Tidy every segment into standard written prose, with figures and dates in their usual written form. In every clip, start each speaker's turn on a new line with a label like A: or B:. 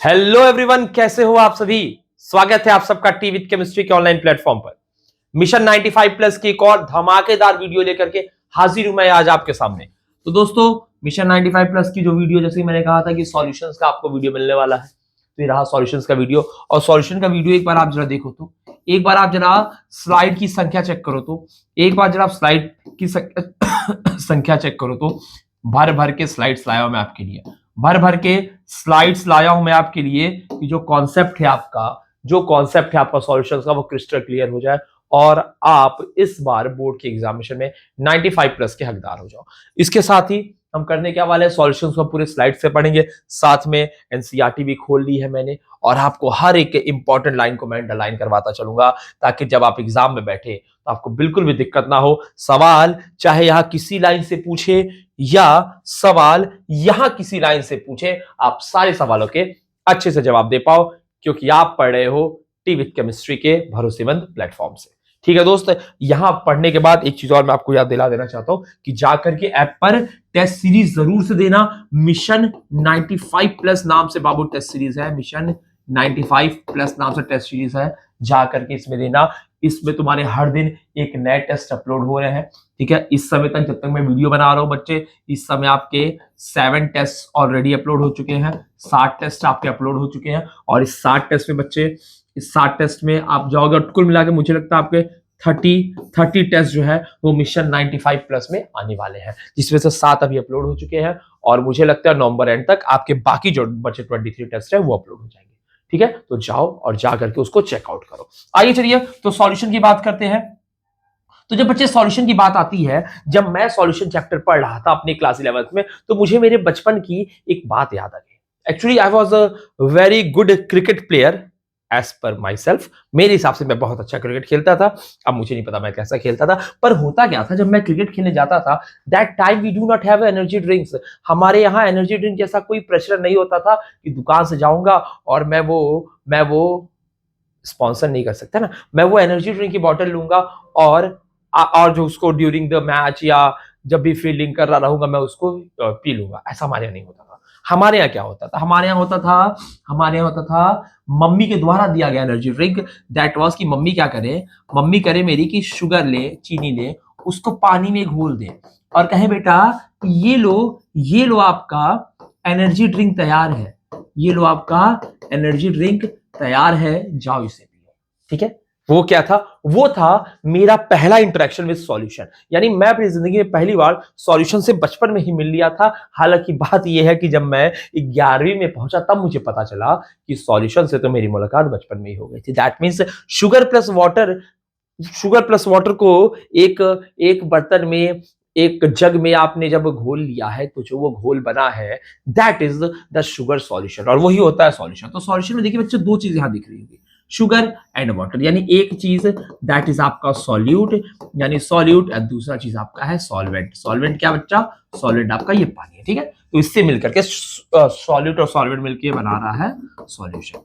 A: Hello everyone, कैसे हो आप सभी। स्वागत है आप सबका टी विद केमिस्ट्री के ऑनलाइन प्लेटफॉर्म पर। मिशन 95 प्लस की एक और धमाकेदार वीडियो लेकर के हाजिर हूं मैं आज आपके सामने। तो दोस्तों, मिशन 95 प्लस की जो वीडियो, जैसे मैंने कहा था कि सॉल्यूशंस का आपको वीडियो मिलने वाला है, तो ये रहा सॉल्यूशंस का वीडियो। और सॉल्यूशन का वीडियो एक बार आप जरा देखो, तो एक बार आप जरा स्लाइड की संख्या चेक करो, तो एक बार जरा आप स्लाइड की संख्या चेक करो, तो भर भर के स्लाइड्स लाया हूं मैं आपके लिए, भर भर के स्लाइड्स लाया हूं मैं आपके लिए कि जो कॉन्सेप्ट है आपका सॉल्यूशंस का, वो क्रिस्टल क्लियर हो जाए और आप इस बार बोर्ड के एग्जामिनेशन में 95 प्लस के हकदार हो जाओ। इसके साथ ही हम करने क्या वाले हैं, सॉल्यूशंस को पूरे स्लाइड से पढ़ेंगे, साथ में एनसीईआरटी भी खोल ली है मैंने और आपको हर एक इंपॉर्टेंट लाइन को मैं अंडरलाइन करवाता चलूंगा, ताकि जब आप एग्जाम में बैठे तो आपको बिल्कुल भी दिक्कत ना हो। सवाल चाहे यहां किसी लाइन से पूछे या सवाल यहां किसी लाइन से पूछे, आप सारे सवालों के अच्छे से जवाब दे पाओ, क्योंकि आप पढ़ रहे हो टी विद केमिस्ट्री के भरोसेमंद प्लेटफॉर्म से। ठीक है दोस्त, यहां पढ़ने के बाद एक चीज और मैं आपको याद दिला देना चाहता हूं कि जाकर के ऐप पर टेस्ट सीरीज जरूर से देना। मिशन 95 प्लस नाम से बाबू टेस्ट सीरीज है, मिशन 95 प्लस नाम से टेस्ट सीरीज है, जाकर के इसमें देना। इसमें तुम्हारे हर दिन एक नए टेस्ट अपलोड हो रहे हैं। ठीक है, इस समय तक, जब तक मैं वीडियो बना रहा हूं बच्चे, इस समय आपके 7 टेस्ट ऑलरेडी अपलोड हो चुके हैं, 60 टेस्ट आपके अपलोड हो चुके हैं। और इस 60 टेस्ट में बच्चे, इस 60 टेस्ट में आप जाओगे, कुल मिला के मुझे लगता है आपके 30 टेस्ट जो है वो मिशन 95 प्लस में आने वाले हैं, जिसमें से 7 अभी अपलोड हो चुके हैं और मुझे लगता है नवंबर एंड तक आपके बाकी जो बचे 23 टेस्ट है वो अपलोड हो जाएंगे। ठीक है, तो जाओ और जा करके उसको चेकआउट करो। आइए चलिए तो सॉल्यूशन की बात करते हैं। तो जब बच्चे सॉल्यूशन की बात आती है, जब मैं सॉल्यूशन चैप्टर पढ़ रहा था अपनी क्लास 11th में, तो मुझे मेरे बचपन की एक बात याद आ गई। Actually I was a very good cricket player as per my self. मेरे हिसाब से मैं बहुत अच्छा क्रिकेट खेलता था। अब मुझे नहीं पता मैं कैसा खेलता था, पर होता क्या था, जब मैं क्रिकेट खेलने जाता था, that time we do not have energy drinks. हमारे यहाँ एनर्जी ड्रिंक जैसा कोई प्रेशर नहीं होता था कि दुकान से जाऊंगा और मैं वो स्पॉन्सर नहीं कर सकता ना, मैं वो एनर्जी ड्रिंक की बॉटल लूंगा और जो उसको ड्यूरिंग द मैच या जब भी फील्डिंग कर रहा रहूंगा मैं उसको पी लूंगा। ऐसा हमारे यहाँ नहीं होता था। हमारे यहाँ क्या होता था, हमारे यहाँ होता था मम्मी के द्वारा दिया गया एनर्जी ड्रिंक। दैट वाज कि मम्मी करे मेरी कि शुगर ले, चीनी ले, उसको पानी में घोल दे और कहे बेटा ये लो आपका एनर्जी ड्रिंक तैयार है, ये लो आपका एनर्जी ड्रिंक तैयार है, जाओ इसे पियो। ठीक है, वो क्या था, वो था मेरा पहला इंटरेक्शन विद सॉल्यूशन। यानी मैं अपनी जिंदगी में पहली बार सॉल्यूशन से बचपन में ही मिल लिया था। हालांकि बात यह है कि जब मैं 11वीं में पहुंचा तब मुझे पता चला कि सॉल्यूशन से तो मेरी मुलाकात बचपन में ही हो गई थी। That means sugar plus water को एक बर्तन में, एक जग में आपने जब घोल लिया है, तो जो वो घोल बना है, that is the sugar solution, और वही होता है सॉल्यूशन। तो सॉल्यूशन में देखिए बच्चे, 2 चीजें यहां दिख रही होगी, शुगर एंड वाटर। यानी एक चीज दैट इज आपका सॉल्यूट, यानी सॉल्यूट, और दूसरा चीज आपका है सॉल्वेंट। सॉल्वेंट क्या बच्चा, सॉल्वेंट आपका ये पानी है। ठीक है, तो इससे मिलकर के सॉल्यूट और सॉल्वेंट मिलकर बना रहा है सॉल्यूशन।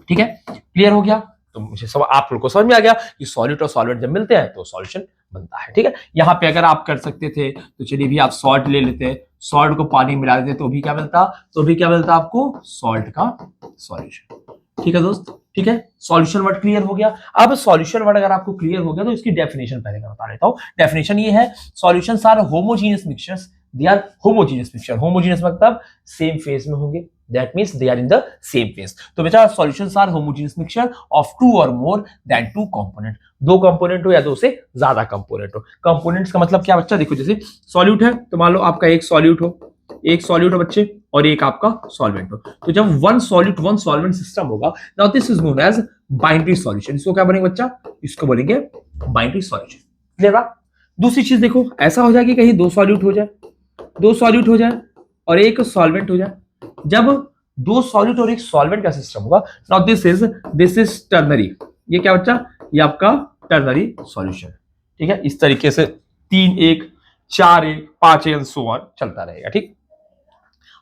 A: ठीक है, क्लियर हो गया। तो मुझे सब आप लोग को समझ में आ गया कि सॉल्यूट और सॉल्वेंट जब मिलते हैं तो सॉल्यूशन बनता है। ठीक है, यहाँ पे अगर आप कर सकते थे तो चलिए भी आप सॉल्ट ले लेते, सॉल्ट को पानी मिला देते, तो भी क्या मिलता आपको, सॉल्ट का सॉल्यूशन। ठीक है दोस्त, ठीक है, सॉल्यूशन वर्ड क्लियर हो गया। अब सॉल्यूशन वर्ड अगर आपको क्लियर हो गया तो इसकी डेफिनेशन पहले मैं बता देता हूं। डेफिनेशन ये है, solutions are homogeneous mixtures, they are homogeneous mixture. Homogeneous मतलब सेम फेज में होंगे, that means they are in the same phase. तो बेटा solutions are homogeneous mixture of 2 और मोर देन 2 कंपोनेंट। 2 कंपोनेंट हो या 2 से ज्यादा कंपोनेंट हो। कंपोनेंट्स का मतलब क्या बच्चा, देखो जैसे सॉल्यूट है तो मान लो आपका एक सॉल्यूट हो बच्चे, और एक आपका सॉल्वेंट हो। तो जब one solute one solvent system होगा, now this is known as binary solution. इसको क्या बोलेंगे बच्चा, इसको बोलेंगे बाइनरी सॉल्यूशन। क्लियर बात। दूसरी चीज देखो, ऐसा हो जाए कि कहीं 2 सॉल्यूट हो जाए और एक सॉल्वेंट हो जाए। जब 2 सॉल्यूट और एक सॉल्वेंट का सिस्टम होगा, नाउ दिस इज टर्नरी। ये क्या बच्चा, ये आपका टर्नरी सॉल्यूशन। ठीक है, इस तरीके से 3-1, 4-1, 5-1 एंड सो ऑन चलता रहेगा। ठीक,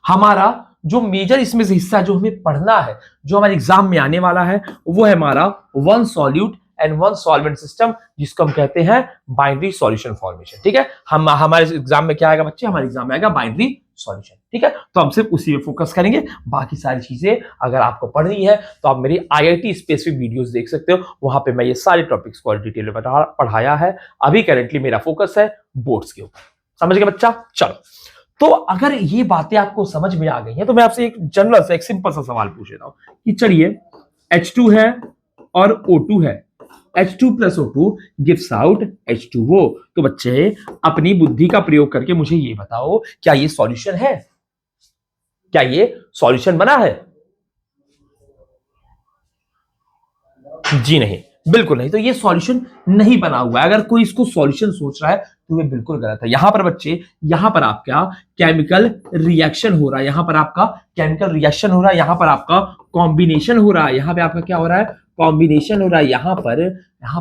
A: हमारा जो मेजर इसमें से हिस्सा जो हमें पढ़ना है, जो हमारे एग्जाम में आने वाला है, वो है हमारा 1 सॉल्यूट एंड 1 सॉल्वेंट सिस्टम, जिसको हम कहते हैं बाइनरी सॉल्यूशन फॉर्मेशन। ठीक है, हमारे एग्जाम में क्या आएगा बच्चे, हमारे एग्जाम में आएगा बाइनरी सॉल्यूशन। ठीक है, तो हम सिर्फ उसी पे फोकस करेंगे। बाकी सारी चीजें अगर आपको पढ़नी है तो आप मेरी IIT स्पेसिफिक वीडियोस देख सकते हो, वहां पे मैं ये सारे टॉपिक्स को डिटेल में पढ़ाया है। अभी करेंटली मेरा फोकस है बोर्ड्स के ऊपर। समझ गए बच्चा? चलो, तो अगर ये बातें आपको समझ में आ गई हैं तो मैं आपसे एक जनरल सा एक सिंपल सा सवाल पूछ रहा हूं कि चलिए H2 है और O2 है, H2 plus O2 gives out H2O। तो बच्चे अपनी बुद्धि का प्रयोग करके मुझे ये बताओ, क्या ये सॉल्यूशन है? क्या ये सॉल्यूशन बना है? जी नहीं, बिल्कुल नहीं। तो ये सॉल्यूशन नहीं बना हुआ है। अगर कोई इसको सॉल्यूशन सोच रहा है तो ये बिल्कुल गलत है। यहां पर बच्चे, यहां पर आपका केमिकल रिएक्शन हो रहा है, यहां पर आपका केमिकल रिएक्शन हो रहा है, यहां पर आपका कॉम्बिनेशन हो रहा है, यहां पे आपका क्या हो रहा है? कॉम्बिनेशन हो रहा है। यहां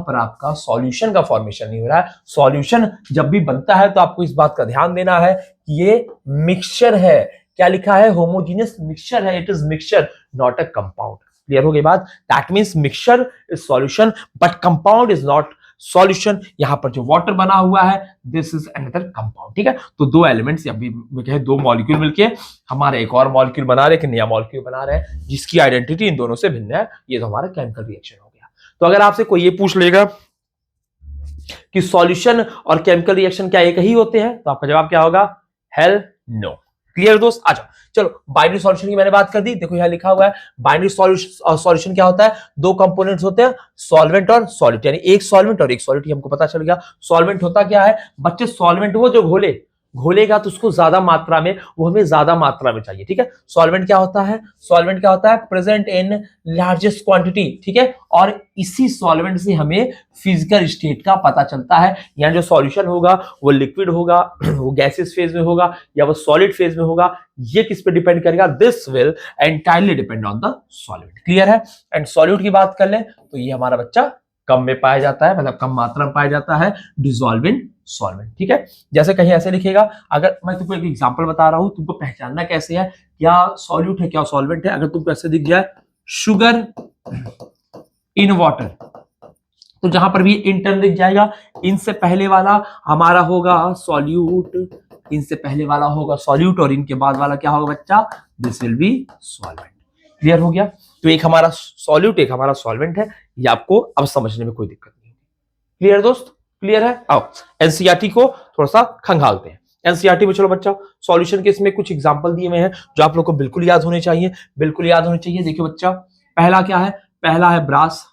A: पर आपका सॉल्यूशन का फॉर्मेशन नहीं हो रहा है। सॉल्यूशन जब भी बनता है तो आपको इस बात का ध्यान देना है कि ये मिक्सचर है। क्या लिखा है? होमोजेनियस मिक्सचर है। It is mixture, not a compound. Clear हो गई बात? That means mixture is solution but compound is not solution. यहां पर जो वाटर बना हुआ है, दिस इज अनदर कंपाउंड। ठीक है, तो दो एलिमेंट्स, अभी कहे दो मॉलिक्यूल मिलके हमारे एक और मॉलिक्यूल बना रहे हैं, नया मॉलिक्यूल बना रहे हैं जिसकी आइडेंटिटी इन दोनों से भिन्न है। ये तो हमारा केमिकल रिएक्शन हो गया। तो अगर आपसे कोई ये पूछ लेगा कि सॉल्यूशन और केमिकल रिएक्शन क्या एक ही होते हैं, तो आपका जवाब क्या होगा? Hello no. क्लियर दोस्त? आ जाओ। चलो, बाइनरी सॉल्यूशन की मैंने बात कर दी। देखो यहां लिखा हुआ है बाइनरी सॉल्यूशन क्या होता है? दो कंपोनेंट्स होते हैं, सॉल्वेंट और सॉलिड, यानी एक सॉल्वेंट और एक सॉलिड। हमको पता चल गया। सॉल्वेंट होता क्या है बच्चे? सॉल्वेंट वो जो घोलेगा तो उसको ज्यादा मात्रा में, वो हमें ज्यादा मात्रा में चाहिए। ठीक है, सॉल्वेंट क्या होता है? सॉल्वेंट क्या होता है? Present in largest quantity. ठीक है, और इसी सॉल्वेंट से हमें फिजिकल स्टेट का पता चलता है। यहाँ जो सॉल्यूशन होगा वो लिक्विड होगा, वो गैसियस फेज में होगा या वो सॉलिड फेज में होगा, ये किस पे डिपेंड करेगा? This will entirely depend on the solvent. Clear है? एंड सॉल्यूट की बात कर ले तो ये हमारा बच्चा कम में पाया जाता है, मतलब कम मात्रा में पाया जाता है, डिसॉल्व इन सॉल्वेंट। ठीक है, जैसे कहीं ऐसे लिखेगा, अगर मैं तुमको एक एग्जांपल बता रहा हूं, तुमको पहचानना कैसे है क्या सॉल्यूट है क्या सॉल्वेंट है। अगर तुमको ऐसे दिख जाए शुगर इन वाटर, तो जहां पर भी इन टर्म दिख जाएगा, इनसे पहले वाला हमारा होगा सॉल्यूट, इनसे पहले वाला होगा सॉल्यूट और इनके बाद वाला क्या होगा बच्चा? This will B solvent. Clear हो गया? तो एक हमारा सॉल्यूट, एक हमारा सॉल्वेंट है। ये आपको अब समझने में कोई दिक्कत नहीं। क्लियर दोस्त? क्लियर है? आओ एनसीईआरटी को थोड़ा सा खंगालते हैं। एनसीईआरटी में चलो बच्चा, सॉल्यूशन के इसमें कुछ एग्जांपल दिए हुए हैं जो आप लोग को बिल्कुल याद होने चाहिए, बिल्कुल याद होने चाहिए। देखिए बच्चा, पहला क्या है? पहला है ब्रास।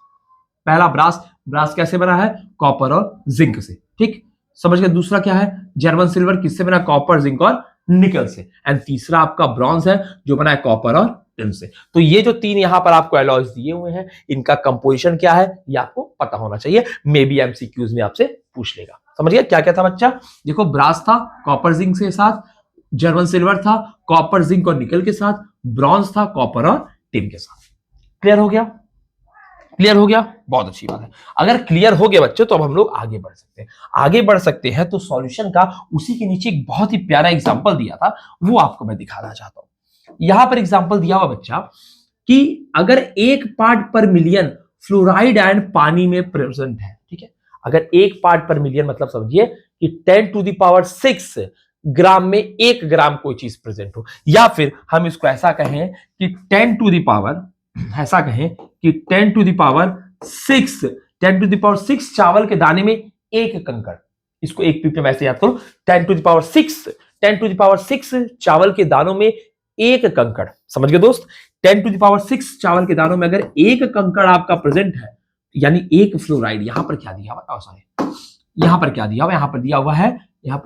A: पहला ब्रास। ब्रास कैसे बना है? कॉपर और जिंक से। ठीक, समझ गए? दूसरा क्या है? जर्मन सिल्वर, किससे बना? कॉपर, जिंक और निकल से। एंड तीसरा आपका ब्रॉन्ज है जो बना है कॉपर और टिन से। तो ये जो तीन यहां पर आपको एलॉयज दिए हुए हैं, इनका कंपोजिशन क्या है ये आपको पता होना चाहिए। मे बी एमसीक्यूज में आपसे पूछ लेगा। समझ गया क्या क्या था बच्चा? देखो, ब्रास था कॉपर जिंक के साथ, जर्मन सिल्वर था कॉपर जिंक और निकल के साथ, ब्रॉन्ज था कॉपर और टिन के साथ। क्लियर हो गया? क्लियर हो गया? बहुत अच्छी बात है। अगर क्लियर हो गया बच्चों तो अब हम लोग आगे बढ़ सकते हैं। आगे बढ़ सकते हैं तो सॉल्यूशन का उसी के नीचे एक बहुत ही प्यारा एग्जांपल दिया था, वो आपको मैं दिखाना चाहता हूं। यहां पर एग्जांपल दिया हुआ बच्चा कि अगर 1 पार्ट पर मिलियन फ्लोराइड आयन पानी में प्रेजेंट है। ठीक है, अगर 1 पार्ट पर मिलियन मतलब समझिए कि 10⁶ ग्राम में 1 ग्राम कोई चीज प्रेजेंट हो, या फिर हम इसको ऐसा कहें कि 10⁶ चावल के दाने में एक कंकड़। इसको एक पीप में ऐसे याद करो, 10⁶ चावल के दानों में एक कंकड़। समझ गए दोस्त? 10⁶ चावल के दानों में अगर एक कंकड़ आपका प्रेजेंट है, यानी एक फ्लोराइड। यहां पर क्या दिया हुआ? सॉरी, यहां पर क्या दिया हुआ? यहां पर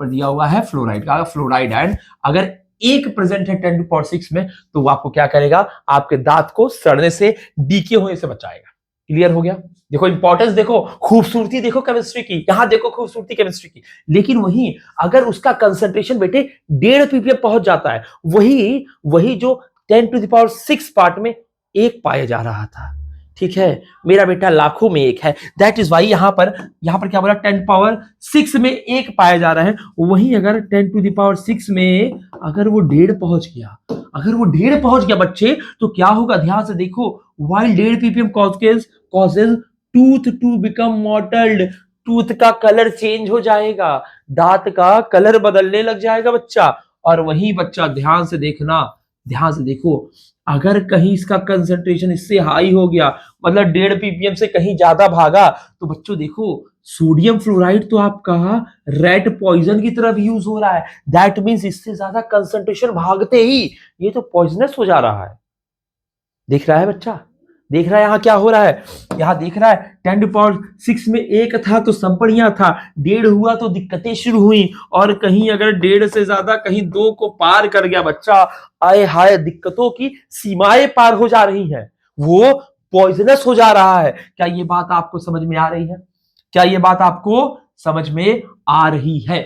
A: दिया हुआ है फ्लोराइड का। फ्लोराइड आयन अगर एक प्रेजेंट है 10⁶ में, तो वो आपको क्या करेगा? आपके दांत को सड़ने से, डीके होने से बचाएगा। क्लियर हो गया? देखो इंपॉर्टेंस, देखो खूबसूरती, देखो केमिस्ट्री की, यहां देखो खूबसूरती केमिस्ट्री की। लेकिन वही अगर उसका कंसंट्रेशन बेटे 1.5 ppm पहुंच जाता है, वही जो 10⁶ पार्ट में एक पाया जा रहा था। ठीक है, मेरा बेटा लाखों में एक है। दैट इज वाई यहां पर क्या बोला? 10⁶ में एक पाया जा रहा है। वहीं अगर 10⁶ में अगर वो 1.5 पहुंच गया, बच्चे, तो क्या होगा? ध्यान से देखो, while 1.5 ppm causes tooth to become mottled, tooth का कलर चेंज हो जाएगा, दांत का कलर बदलने लग जाएगा बच्चा। और वही बच्चा ध्यान से देखना, ध्यान से देखो, अगर कहीं इसका कंसंट्रेशन इससे हाई हो गया, मतलब 1.5 ppm से कहीं ज्यादा भागा, तो बच्चों देखो सोडियम फ्लोराइड तो आपका रेड पॉइजन की तरफ यूज हो रहा है। दैट मीन्स इससे ज्यादा कंसंट्रेशन भागते ही ये तो पॉइजनस हो जा रहा है। देख रहा है बच्चा, देख रहा है यहाँ क्या हो रहा है, यहाँ देख रहा है 10⁻6 में 1 था तो सब बढ़िया था, 1.5 हुआ तो दिक्कतें शुरू हुई, और कहीं अगर 1.5 से ज्यादा कहीं 2 को पार कर गया बच्चा, आए हाय दिक्कतों की सीमाएं पार हो जा रही हैं, वो पॉइजनस हो जा रहा है। क्या ये बात आपको समझ में आ रही है? क्या ये बात आपको समझ में आ रही है?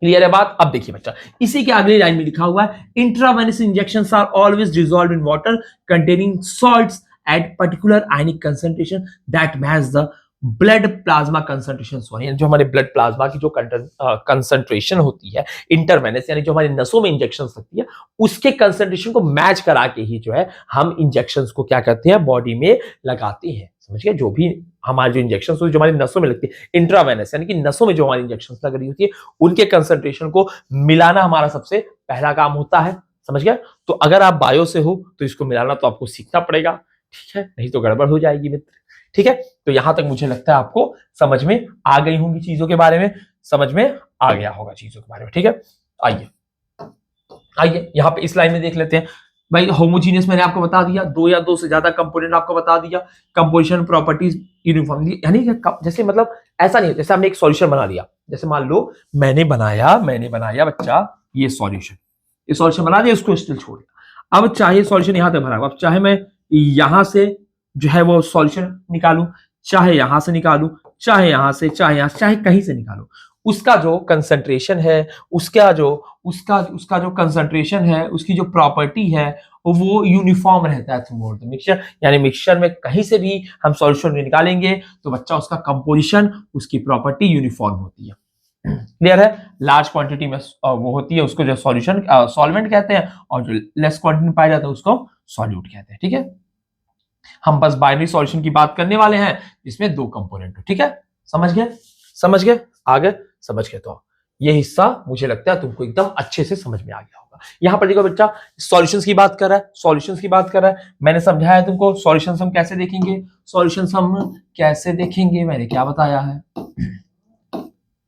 A: क्लियर है बात? अब देखिए बच्चा, इसी के अगली लाइन में लिखा हुआ है intravenous injections are always dissolved in water containing salts at particular ionic concentration that match the blood plasma concentration. Sorry, जो हमारे ब्लड प्लाज्मा की जो कंसंट्रेशन होती है इंटरवेनस, यानी जो हमारी नसों में इंजेक्शन लगती है, उसके कंसंट्रेशन को मैच करा के ही जो है हम इंजेक्शन को क्या करते हैं, बॉडी में लगाते हैं। समझ गए? जो भी हमारी जो इंजेक्शन जो हमारी नसों में लगती है इंट्रावेनस, यानी कि नसों में जो हमारी इंजेक्शन लग रही होती है, उनके कंसंट्रेशन को मिलाना हमारा सबसे पहला काम होता है। समझ गया? तो अगर आप बायो से हो तो इसको मिलाना तो आपको सीखना पड़ेगा, ठीक है, नहीं तो गड़बड़ हो जाएगी मित्र। ठीक है, तो यहां तक मुझे लगता है आपको समझ में आ गई होंगी चीजों के बारे में, समझ में आ गया होगा चीजों के बारे में। ठीक है, आइए आइए यहां पे इस लाइन में देख लेते हैं भाई। होमोजीनियस मैंने आपको बता दिया, 2 या 2 से ज्यादा कंपोनेंट आपको बता दिया, कंपोजिशन प्रॉपर्टीज यूनिफॉर्मली, यानी जैसे मतलब ऐसा नहीं, जैसे हमने एक सॉल्यूशन बना दिया, जैसे मान लो मैंने बनाया बच्चा ये सॉल्यूशन बना दिया, उसको स्टिल छोड़ दिया। अब चाहे सॉल्यूशन यहां तक भरा, अब चाहे मैं यहां से जो है वो सॉल्यूशन निकालू, चाहे यहां से निकालू, चाहे यहां से, चाहे कहीं से निकालू, उसका जो कंसंट्रेशन है, उसका जो कंसंट्रेशन है, उसकी जो प्रॉपर्टी है वो यूनिफॉर्म रहता है थ्रू द मिक्सचर। यानी मिक्सचर में कहीं से भी हम सॉल्यूशन निकालेंगे तो बच्चा उसका कंपोजिशन, उसकी प्रॉपर्टी यूनिफॉर्म होती है। क्लियर है? लार्ज क्वांटिटी में वो होती है, उसको जो सॉल्यूशन सॉल्वेंट कहते हैं, और जो लेस क्वांटिटी में पाया जाता है उसको सॉल्यूट कहते हैं। ठीक है, हम बस बाइनरी सॉल्यूशन की बात करने वाले हैं जिसमें 2 कंपोनेंट हो। ठीक है, समझ गए आगे समझ गए? तो ये हिस्सा मुझे लगता है तुमको एकदम अच्छे से समझ में आ गया होगा। यहां पर देखो बच्चा, सॉल्यूशंस की बात कर रहा है, मैंने समझाया तुमको सॉल्यूशंस हम कैसे देखेंगे, मैंने क्या बताया है,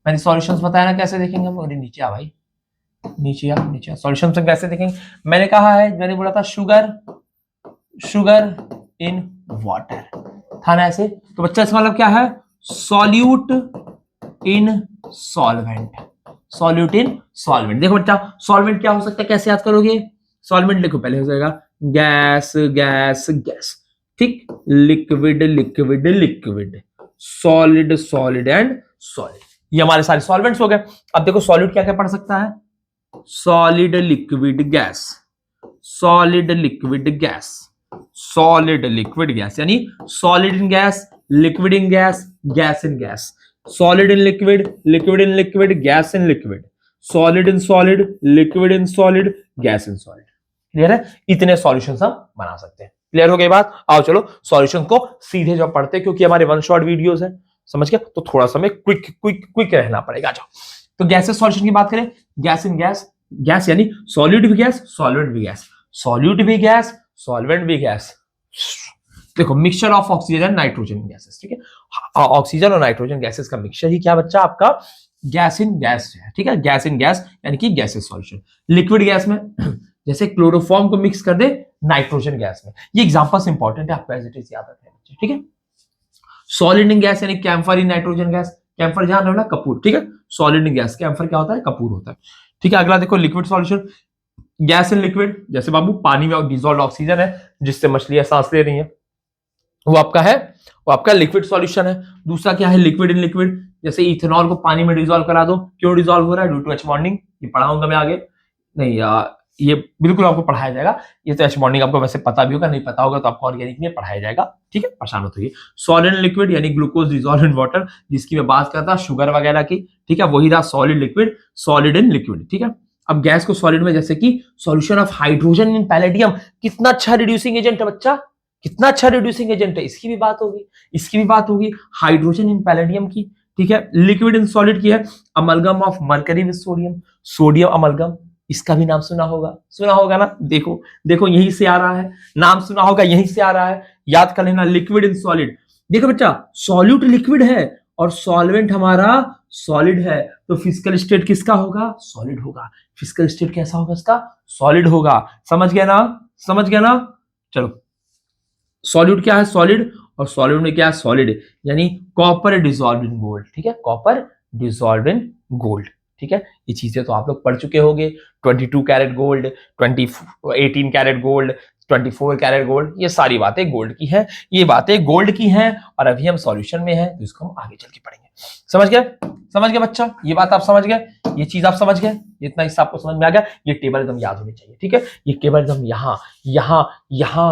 A: मैंने सॉल्यूशंस बताया ना कैसे देखेंगे हम। अरे नीचे आ भाई, नीचे आ। सॉल्यूशंस हम कैसे देखेंगे, मैंने कहा है, मैंने बोला था शुगर इन वाटर था ना ऐसे। तो बच्चा इसका मतलब क्या है, सॉल्यूट इन सॉल्वेंट। देखो बच्चा, सॉल्वेंट क्या हो सकता है, कैसे याद करोगे? सॉल्वेंट लिखो, पहले हो जाएगा गैस, ठीक, लिक्विड, सॉलिड एंड सॉलिड, ये हमारे सारे सॉल्वेंट्स हो गए। अब देखो सॉलिड क्या क्या पढ़ सकता है, सॉलिड लिक्विड गैस, यानी solid in gas, liquid in gas, gas in gas, solid in liquid, liquid in liquid, gas in liquid, solid in solid, liquid in solid, gas in solid. Clear है? इतने solutions हम बना सकते हैं। Clear हो गई बात? आओ चलो सॉल्यूशन को सीधे जो पढ़ते हैं, क्योंकि हमारे 1 शॉट वीडियोस है, समझ गया? तो थोड़ा सा हमें क्विक रहना पड़ेगा। जाओ, तो गैसेस सॉल्यूशन की बात करें, गैस इन गैस, गैस यानी सॉलिड भी गैस, सॉल्वेंट भी गैस, सॉल्यूट भी गैस, सॉल्वेंट भी गैस। देखो, mixture of oxygen and nitrogen gases, ठीक है, ऑक्सीजन और नाइट्रोजन गैसेस का मिक्सचर ही क्या बच्चा आपका गैस इन गैस है। ठीक है, गैस इन गैस यानी कि गैसेस सॉल्यूशन। लिक्विड गैस में जैसे क्लोरोफॉर्म को मिक्स कर दे नाइट्रोजन गैस में, ये एग्जांपल्स इंपॉर्टेंट है, आपको एज इट इज याद रखना है। ठीक है, सॉलिड इन गैस यानी camphor in nitrogen gas, camphor जान रहे हो ना, कपूर। ठीक है, सॉलिड इन गैस, कैम्फर क्या होता है, कपूर होता है। ठीक है, अगला देखो liquid solution, gas in liquid, जैसे बाबू पानी में डिसॉल्व ऑक्सीजन है जिससे मछलियां सांस ले रही हैं, वो आपका लिक्विड सॉल्यूशन है। दूसरा क्या है, लिक्विड इन लिक्विड, जैसे इथेनॉल को पानी में डिसॉल्व करा दो, क्यों डिसॉल्व हो रहा है, ड्यू टू एच बॉन्डिंग। ये पढ़ाऊंगा मैं आगे, नहीं ये बिल्कुल आपको पढ़ाया जाएगा, ये तो एच बॉन्डिंग आपको वैसे पता भी होगा, नहीं पता होगा तो आपको ऑर्गेनिक में पढ़ाया जाएगा। ठीक है, परेशान मत होइए। सॉलिड इन लिक्विड यानी ग्लूकोज डिसॉल्व इन वाटर, जिसकी मैं बात करता शुगर वगैरह की। ठीक है, वही रहा solid liquid, solid in liquid. ठीक है, अब गैस को सॉलिड में, जैसे कि solution of hydrogen in palladium, कितना अच्छा रिड्यूसिंग एजेंट है बच्चा, कितना अच्छा रिड्यूसिंग एजेंट है, इसकी भी बात होगी हाइड्रोजन इन पैलेडियम की। ठीक है, लिक्विड इन सॉलिड की है amalgam of mercury with sodium, sodium amalgam, इसका भी नाम सुना होगा ना। देखो देखो यहीं से आ रहा है, नाम सुना होगा, यहीं से आ रहा है, याद कर लेना, लिक्विड इन सॉलिड। देखो बच्चा, सॉल्यूट लिक्विड है और सॉल्वेंट हमारा सॉलिड है, तो फिजिकल स्टेट किसका होगा? सॉलिड होगा। फिजिकल स्टेट कैसा होगा इसका? सॉलिड होगा। समझ गया ना? समझ गया ना? चलो, सॉल्यूट क्या है? सॉलिड। और सॉलिड में क्या है? सॉलिड, यानी कॉपर डिसॉल्व इन गोल्ड। ठीक है, कॉपर डिसॉल्व इन गोल्ड। ठीक है, ये चीजें तो आप लोग पढ़ चुके होंगे। 22 carat gold, 18 carat gold, 24 carat gold, ये सारी बातें गोल्ड की हैं, ये बातें गोल्ड की हैं। और अभी हम सॉल्यूशन में हैं, तो इसको हम आगे चल के पढ़ेंगे। समझ गए? समझ गए बच्चा? ये बात आप समझ गए, ये चीज आप समझ गए, इतना हिस्सा आपको समझ में आ गया। ये टेबल एकदम याद होनी चाहिए। ठीक है, ये टेबल एकदम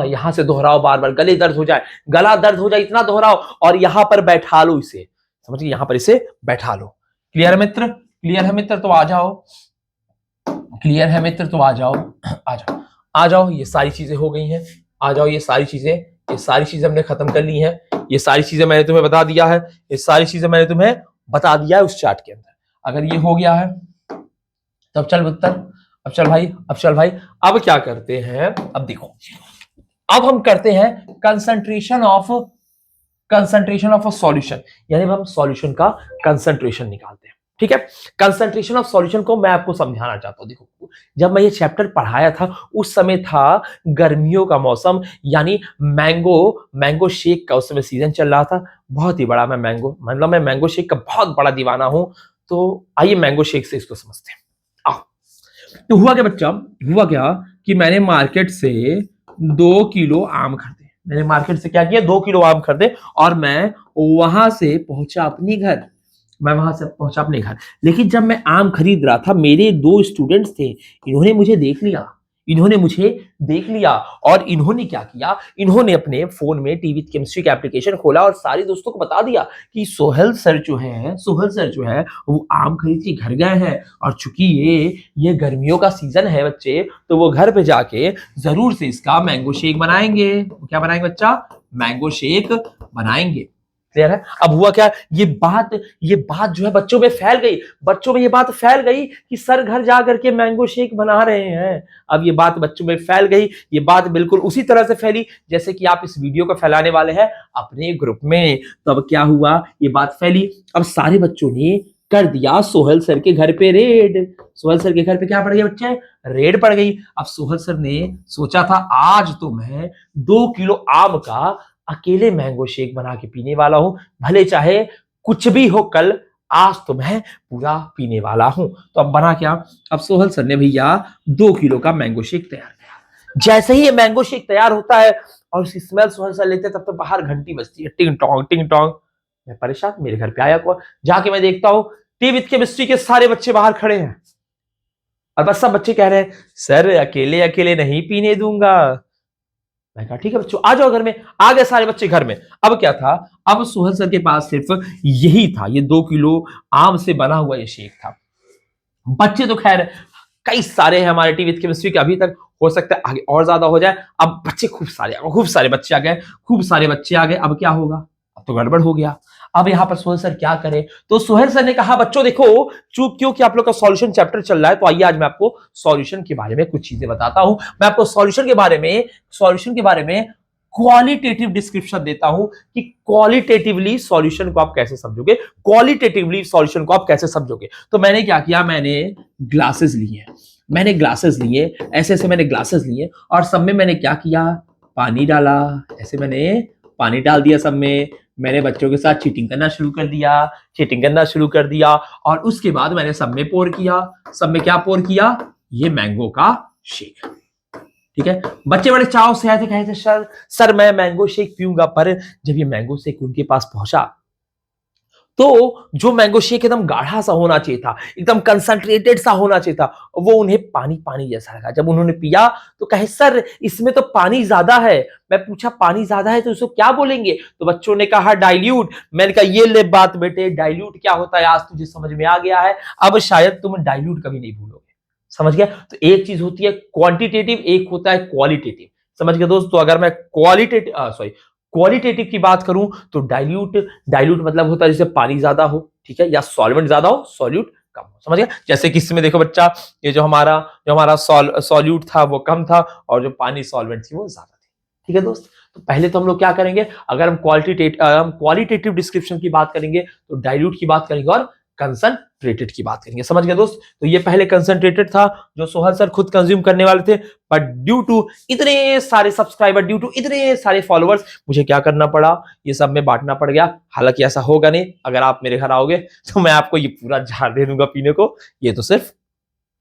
A: यहां से दोहराओ, बार बार, गले दर्द हो जाए, गला दर्द हो जाए, इतना दोहराओ, और यहां पर बैठा लो इसे। समझिए, यहां पर इसे बैठा लो। क्लियर है मित्र? क्लियर है मित्र? तो आ जाओ। क्लियर है मित्र? तो आ जाओ, आ जाओ, आ जाओ। ये सारी चीजें हो गई हैं, आ जाओ। ये सारी चीजें हमने खत्म कर ली हैं। ये सारी चीजें मैंने तुम्हें बता दिया है, ये सारी चीजें मैंने तुम्हें बता दिया है उस चार्ट के अंदर। अगर ये हो गया है तो अब चल उत्तर, अब चल भाई, अब क्या करते हैं? अब देखो, अब हम करते हैं कंसंट्रेशन ऑफ अ सॉल्यूशन, यानी हम सॉल्यूशन का कंसंट्रेशन निकालते हैं। ठीक है, कंसंट्रेशन ऑफ सॉल्यूशन को मैं आपको समझाना चाहता हूं। देखो, जब मैं ये चैप्टर पढ़ाया था उस समय था गर्मियों का मौसम, यानी मैंगो शेक का उस समय सीजन चल रहा था। बहुत ही बड़ा मैं मैंगो शेक का बहुत बड़ा दीवाना हूं। तो आइए मैंगो शेक से इसको समझते हैं। आओ, तो हुआ क्या बच्चा? हुआ क्या कि मैंने मार्केट से 2 किलो आम खरीदे। मैंने मार्केट से क्या किया? 2 किलो आम खरीदे, और मैं वहां से पहुंचा अपने घर। लेकिन जब मैं आम खरीद रहा था, मेरे 2 स्टूडेंट्स थे, इन्होंने मुझे देख लिया, और इन्होंने क्या किया? इन्होंने अपने फोन में टीवी केमिस्ट्री का एप्लीकेशन खोला और सारे दोस्तों को बता दिया कि सोहेल सर जो है वो आम खरीद के घर गए हैं, और चूंकि ये गर्मियों का सीजन है बच्चे, तो वो घर पे जाके जरूर से इसका मैंगो शेक बनाएंगे। क्या बनाएंगे बच्चा? मैंगो शेक बनाएंगे। क्लियर है? अब हुआ क्या? ये बात जो है बच्चों में फैल गई, ये बात फैल गई कि सर घर जा करके मैंगो शेक बना रहे हैं। अब ये बात बच्चों में फैल गई, ये बात बिल्कुल उसी तरह से फैली जैसे कि आप इस वीडियो को फैलाने वाले हैं अपने ग्रुप में। तो अब क्या हुआ? ये बात फैली, अब सारे बच्चों ने कर दिया सोहेल सर के घर पे रेड। सोहेल सर के घर पे क्या पड़ गया बच्चे? रेड पड़ गई। अब सोहेल सर ने सोचा था आज तो मैं 2 किलो आम का अकेले मैंगो शेक बना के पीने वाला हूं, भले चाहे कुछ भी हो कल, आज तो मैं पूरा पीने वाला हूं। तो अब बना क्या? अब सोहेल सर ने भैया 2 किलो का मैंगो शेक तैयार किया। जैसे ही ये मैंगो शेक तैयार होता है और उसकी स्मेल सोहेल सर लेते हैं, तब तो बाहर घंटी बजती है, टिंग टोंग। मैं परेशान, मेरे घर पे आया हुआ, जाके मैं देखता हूं टी विद केमिस्ट्री के सारे बच्चे बाहर खड़े हैं, और बस सब बच्चे कह रहे हैं सर अकेले नहीं पीने दूंगा। मैं कहा ठीक है बच्चों, आ जाओ घर में। आ गए सारे बच्चे घर में। अब क्या था? अब सोहेल सर के पास सिर्फ यही था, ये 2 किलो आम से बना हुआ ये शेक था। बच्चे तो खैर कई सारे हैं हमारे टीवी केमिस्ट्री के, अभी तक हो सकता है आगे और ज्यादा हो जाए। अब बच्चे खूब सारे बच्चे आ गए। अब क्या होगा? अब तो गड़बड़ हो गया। अब यहां पर सोहेल सर क्या करे? तो सोहेल सर ने कहा बच्चों देखो, क्योंकि आप लोग का सॉल्यूशन चैप्टर चल रहा है, तो आइए आज मैं आपको सॉल्यूशन के बारे में कुछ चीजें बताता हूं। मैं आपको सॉल्यूशन के बारे में क्वालिटेटिव डिस्क्रिप्शन देता हूं कि क्वालिटेटिवली सॉल्यूशन को आप कैसे समझोगे। तो मैंने क्या किया? मैंने ग्लासेस लिए, ऐसे मैंने ग्लासेस लिए, और सब में मैंने क्या किया? पानी डाला। ऐसे मैंने पानी डाल दिया सब में। मैंने बच्चों के साथ चीटिंग करना शुरू कर दिया, और उसके बाद मैंने सब में पोर किया। सब में क्या पोर किया? ये मैंगो का शेक। ठीक है, बच्चे बड़े चाव से आए थे, कहे थे सर मैं मैंगो शेक पीऊंगा। पर जब ये मैंगो शेक उनके पास पहुंचा, तो जो मैंगो शेक एकदम गाढ़ा सा होना चाहिए था, एकदम कंसंट्रेटेड सा होना चाहिए था, वो उन्हें पानी जैसा लगा। जब उन्होंने पिया तो कहे सर इसमें तो पानी ज्यादा है। मैं पूछा पानी ज्यादा है तो इसको क्या बोलेंगे? तो बच्चों ने कहा डाइल्यूट। मैंने कहा ये ले बात बेटे, डाइल्यूट क्या होता है आज तुझे समझ में आ गया है, अब शायद तुम डाइल्यूट कभी नहीं भूलोगे। समझ गया? तो एक चीज होती है क्वांटिटेटिव, एक होता है क्वालिटेटिव। समझ गए दोस्तों? अगर मैं क्वालिटेटिव की बात करूं तो डाइल्यूट मतलब होता है जैसे पानी ज्यादा हो, ठीक है, या सॉल्वेंट ज्यादा हो, सॉल्यूट कम हो। समझ गया? जैसे कि इसमें देखो बच्चा, ये जो हमारा सॉल्यूट था वो कम था और जो पानी सॉल्वेंट थी वो ज्यादा थी। ठीक है दोस्त, तो पहले तो हम लोग क्या करेंगे, अगर हम क्वालिटेटिव डिस्क्रिप्शन की बात करेंगे तो डाइल्यूट की बात करेंगे और कंसंट्रेटेड की बात करेंगे। समझ गए दोस्त? तो ये पहले कंसंट्रेटेड था जो सोहल सर खुद कंज्यूम करने वाले थे, बट ड्यू टू इतने सारे सब्सक्राइबर, ड्यू टू इतने सारे फॉलोअर्स, मुझे क्या करना पड़ा, ये सब में बांटना पड़ गया। हालांकि ऐसा होगा नहीं, अगर आप मेरे घर आओगे तो मैं आपको ये पूरा जार दे दूंगा पीने को, ये तो सिर्फ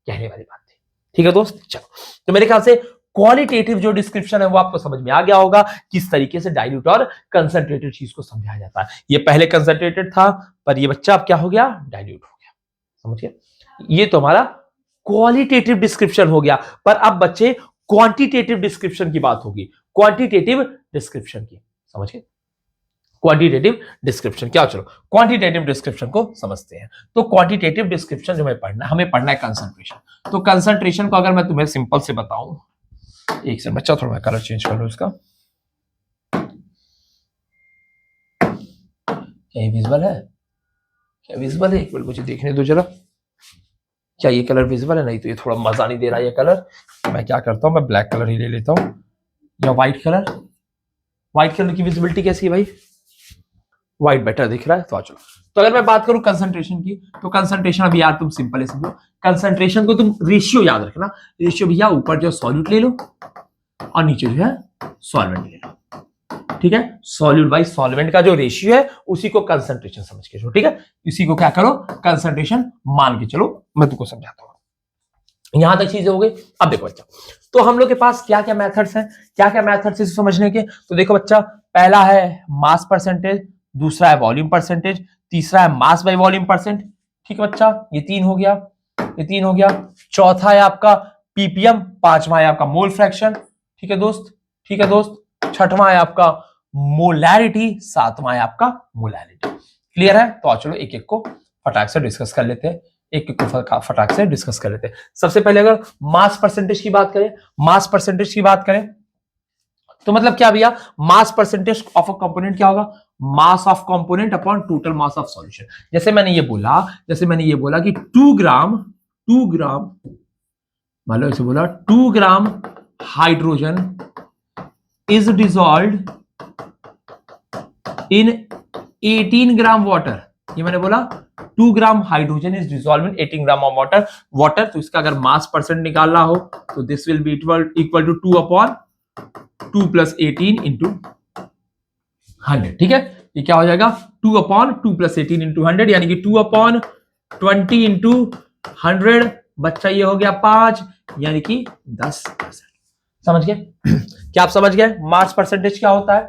A: कहने वाली बात थी। ठीक है दोस्त, चलो, तो मेरे ख्याल से क्वालिटेटिव जो डिस्क्रिप्शन है वो आपको समझ में आ गया होगा, किस तरीके से डाइल्यूट और कंसंट्रेटेड चीज को समझाया जाता है। ये पहले कंसंट्रेटेड था, पर ये बच्चा अब क्या हो गया, डाइल्यूट हो गया। समझ गया? ये तो हमारा क्वालिटेटिव डिस्क्रिप्शन हो गया। पर अब बच्चे क्वांटिटेटिव डिस्क्रिप्शन की बात होगी, क्वांटिटेटिव डिस्क्रिप्शन की। समझ गए? क्वांटिटेटिव डिस्क्रिप्शन क्या, चलो क्वांटिटेटिव डिस्क्रिप्शन को समझते हैं। तो क्वांटिटेटिव डिस्क्रिप्शन जो हमें पढ़ना है कंसंट्रेशन। तो कंसंट्रेशन को अगर मैं तुम्हें सिंपल से बताऊं, एक सेकंड बच्चा, थोड़ा मैं कलर चेंज कर लूं इसका। क्या ये विजुअल है? क्या विजुअल है? एक मिनट मुझे देखने दो जरा, क्या ये कलर विजुअल है? नहीं तो ये थोड़ा मजा नहीं दे रहा है ये कलर। मैं क्या करता हूं, मैं ब्लैक कलर ही ले लेता हूं या व्हाइट कलर। व्हाइट कलर की विजिबिलिटी कैसी है भाई? व्हाइट बेटर दिख रहा है, तो चलो। तो अगर मैं बात करूं कंसंट्रेशन की, तो कंसंट्रेशन अभी यार तुम सिंपल है समझो, कंसंट्रेशन को तुम रेशियो याद रखना। रेशियो भैया ऊपर जो सॉल्यूट ले लो और नीचे जो है सॉल्वेंट ले लो। ठीक है, सॉल्यूट बाई सॉल्वेंट का जो रेशियो है उसी को कंसंट्रेशन समझ के चलो। ठीक है, इसी को क्या करो, कंसंट्रेशन मान के चलो। मैं तुमको समझाता हूं, यहां तक चीजें हो गई। अब देखो बच्चा, तो हम लोग के पास क्या क्या मेथड्स हैं, क्या क्या मेथड्स है समझने के। तो देखो बच्चा, पहला है मास परसेंटेज, दूसरा है वॉल्यूम परसेंटेज, तीसरा है मास बाई वॉल्यूम परसेंट। ठीक है बच्चा, ये तीन हो गया, ये तीन हो गया। चौथा है आपका पीपीएम, पांचवा है आपका मोल फ्रैक्शन। ठीक है दोस्त, ठीक है दोस्त। छठवां है आपका मोलैरिटी, सातवां है आपका मोलैरिटी। क्लियर है? तो चलो एक एक को फटाक से डिस्कस कर लेते हैं, एक एक को फटाक से डिस्कस कर लेते हैं। सबसे पहले अगर मास परसेंटेज की बात करें, मास परसेंटेज की बात करें तो मतलब क्या भैया, mass percentage of a component क्या होगा, मास of component upon total mass of solution. जैसे मैंने ये बोला कि 2 ग्राम मान लो इसे बोला 2 gram hydrogen is dissolved in 18 gram water. ये मैंने बोला 2 gram hydrogen is dissolved in 18 gram of water. तो इसका अगर मास परसेंट निकालना हो तो this will be equal to 2 upon 2 plus 18 into 100। ठीक है, ये क्या हो जाएगा, 2 अपॉन 2 प्लस 18 इंटू 100, यानी कि 2 अपॉन 20 इंटू 100। बच्चा ये हो गया 5, यानी कि 10%। समझ गए? क्या आप समझ गए मास परसेंटेज क्या होता है?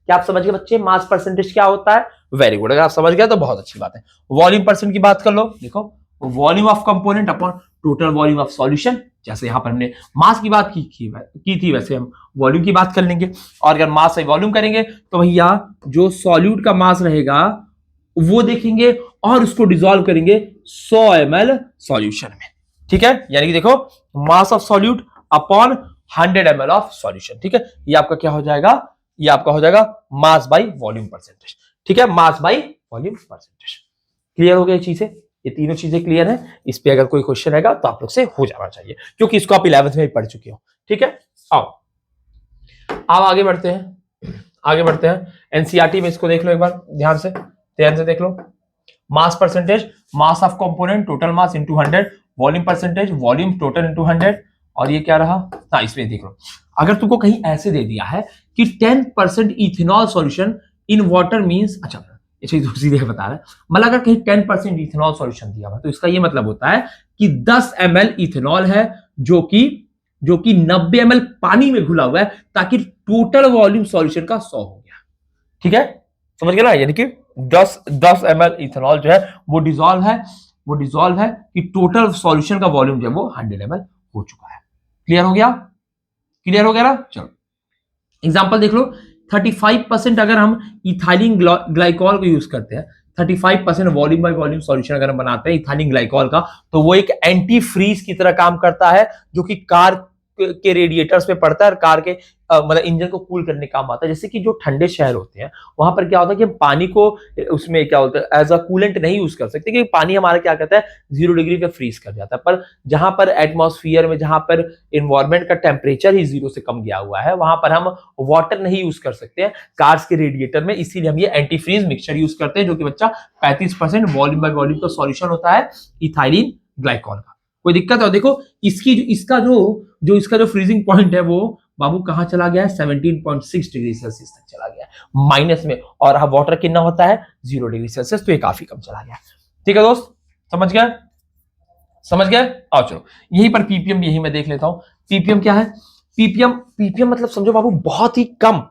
A: क्या आप समझ गए बच्चे मास परसेंटेज क्या होता है? वेरी गुड, अगर आप समझ गए तो बहुत अच्छी बात है। वॉल्यूम परसेंट की बात कर लो, देखो volume of component upon total volume of solution. जैसे यहां पर हमने मास की बात की थी, वैसे हम वॉल्यूम की बात कर लेंगे। और अगर मास से वॉल्यूम करेंगे तो भैया जो सॉल्यूट का मास रहेगा वो देखेंगे और उसको डिसॉल्व करेंगे 100 ml सॉल्यूशन में। ठीक है, यानी कि देखो mass of solute upon 100 ml of solution. ठीक है, ये आपका क्या हो जाएगा, ये आपका हो जाएगा मास बाई वॉल्यूम परसेंटेज। ठीक है, mass by volume percentage. Clear हो गई चीजें, ये तीनों चीजें क्लियर है। इस पे अगर कोई क्वेश्चन रहेगा तो आप लोग से हो जाना चाहिए, क्योंकि इसको आप 11th में ही पढ़ चुके हो। ठीक है, आओ अब आगे बढ़ते हैं। एनसीईआरटी में इसको देख लो एक बार, ध्यान से देख लो। Mass percentage, mass of component total mass into 100, volume percentage volume total into 100। और ये क्या रहा, हाँ इसमें देख लो, अगर तुमको कहीं ऐसे दे दिया है कि 10% ethanol solution in water means, अच्छा ये चीज सीधे बता रहा है, मतलब अगर कहीं 10% इथेनॉल सॉल्यूशन दिया हुआ तो इसका ये मतलब होता है कि 10 ml इथेनॉल है जो कि 90 ml पानी में घुला हुआ है, ताकि टोटल वॉल्यूम सॉल्यूशन का 100 हो गया। ठीक है, समझ गए ना, यानी कि 10 ml इथेनॉल जो है वो डिसॉल्व है कि टोटल सॉल्यूशन का वॉल्यूम जो है वो 100 ml हो चुका है। क्लियर हो गया ना। चलो एग्जांपल देख लो, 35% अगर हम इथाइलिन ग्लाइकॉल को यूज करते हैं, 35% वॉल्यूम बाय वॉल्यूम सॉल्यूशन अगर हम बनाते हैं इथाइलिन ग्लाइकॉल का, तो वो एक एंटी फ्रीज की तरह काम करता है, जो कि कार के रेडिएटर्स में पड़ता है और कार के मतलब इंजन को कूल करने काम आता है। जैसे कि जो ठंडे शहर होते हैं वहां पर क्या होता है कि हम पानी को उसमें क्या होता है एज अ कूलेंट नहीं यूज कर सकते, क्योंकि पानी हमारा क्या कहता है 0 डिग्री पे फ्रीज कर जाता है। पर जहां पर एटमॉस्फेयर में, जहां पर इन्वायरमेंट का टेम्परेचर ही 0 से कम गया हुआ है, वहां पर हम वाटर नहीं यूज कर सकते हैं कार्स के रेडिएटर में। इसीलिए हम ये एंटी फ्रीज मिक्सचर यूज करते हैं, जो कि बच्चा 35% वॉल्यूम बाय वॉल्यूम का सॉल्यूशन होता है इथाइलिन ग्लाइकॉल का। कोई दिक्कत है? देखो इसका जो फ्रीजिंग पॉइंट है वो बाबू कहां चला गया है, 17.6 डिग्री सेल्सियस तक चला गया है माइनस में, और वाटर कितना होता है 0 डिग्री सेल्सियस, तो ये काफी कम चला गया। ठीक है दोस्त, समझ गए? आओ चलो यहीं पर पीपीएम, यही मैं देख लेता हूं पीपीएम क्या है। पीपीएम मतलब समझो बाबू बहुत ही कम,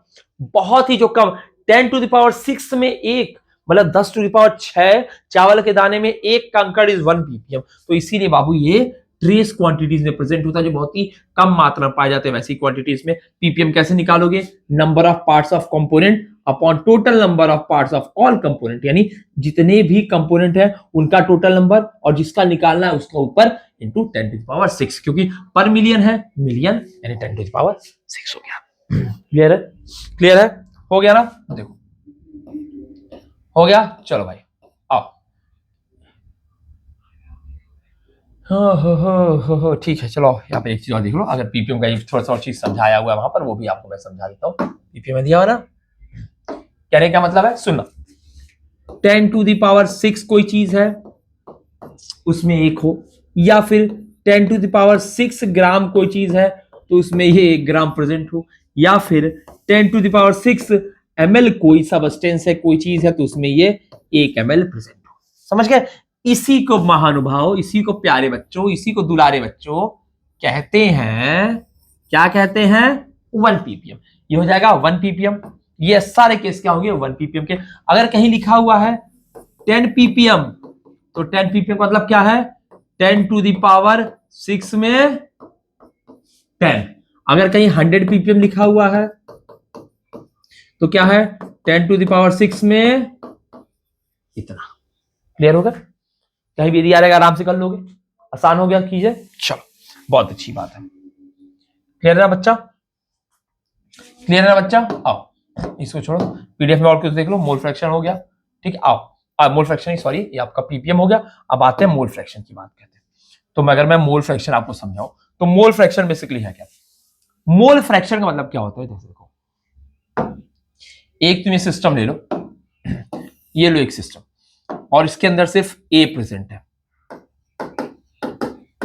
A: बहुत ही जो कम, 10⁶ में एक, मतलब 10⁶ चावल के दाने में एक कंकड़ इज 1 पीपीएम। तो इसीलिए बाबू ये ट्रेस क्वांटिटीज में प्रेजेंट होता है, जो बहुत ही कम मात्रा में पाए जाते हैं वैसी क्वांटिटीज में। पीपीएम कैसे निकालोगे? Number of parts of component upon total number of parts of all component, यानी जितने भी कंपोनेंट है उनका टोटल नंबर, और जिसका निकालना है उसका ऊपर इंटू 10⁶, क्योंकि पर मिलियन है मिलियन, यानी 10⁶ हो गया। क्लियर है? हो गया ना? देखो हो गया, चलो भाई आओ। हो ठीक है, चलो यहाँ पे एक चीज और देख लो। अगर पीपीएम का थोड़ा सा और चीज समझाया हुआ है वहां पर, वो भी आपको मैं समझा देता हूँ। पीपीएम में दिया हुआ ना, कहने का मतलब है, सुनना, 10⁶ कोई चीज है उसमें 1 हो, या फिर 10⁶ ग्राम कोई चीज है तो उसमें ये 1 ग्राम प्रेजेंट हो, या फिर 10⁶ ml कोई सबस्टेंस है, कोई चीज है तो उसमें ये 1 ml प्रेजेंट हो। समझ गए? इसी को महानुभाव, इसी को प्यारे बच्चों, इसी को दुलारे बच्चों कहते हैं, क्या कहते हैं? 1 पीपीएम। ये हो जाएगा 1 पीपीएम। ये सारे केस क्या होंगे? 1 पीपीएम के। अगर कहीं लिखा हुआ है 10 पीपीएम, तो 10 पीपीएम का मतलब क्या है? 10⁶ में 10। अगर कहीं 100 पीपीएम लिखा हुआ है तो क्या है? 10⁶ में इतना। क्लियर होगा? कहीं भी यदि आ रहेगा आराम से कर लोगे, आसान हो गया, कीजिए। चलो बहुत अच्छी बात है। क्लियर है ना बच्चा? क्लियर है ना बच्चा? आओ इसको छोड़ो, पीडीएफ में और कुछ देख लो। मोल फ्रैक्शन हो गया, ठीक है। आओ मोल फ्रैक्शन, सॉरी ये आपका पीपीएम हो गया। अब आते हैं मोल फ्रैक्शन की बात करते हैं। तो अगर मैं मोल फ्रैक्शन आपको समझाऊं तो मोल फ्रैक्शन बेसिकली है क्या? मोल फ्रैक्शन का मतलब क्या होता है? जैसे देखो, एक तुम ये सिस्टम ले लो, ये लो एक सिस्टम, और इसके अंदर सिर्फ ए प्रेजेंट है,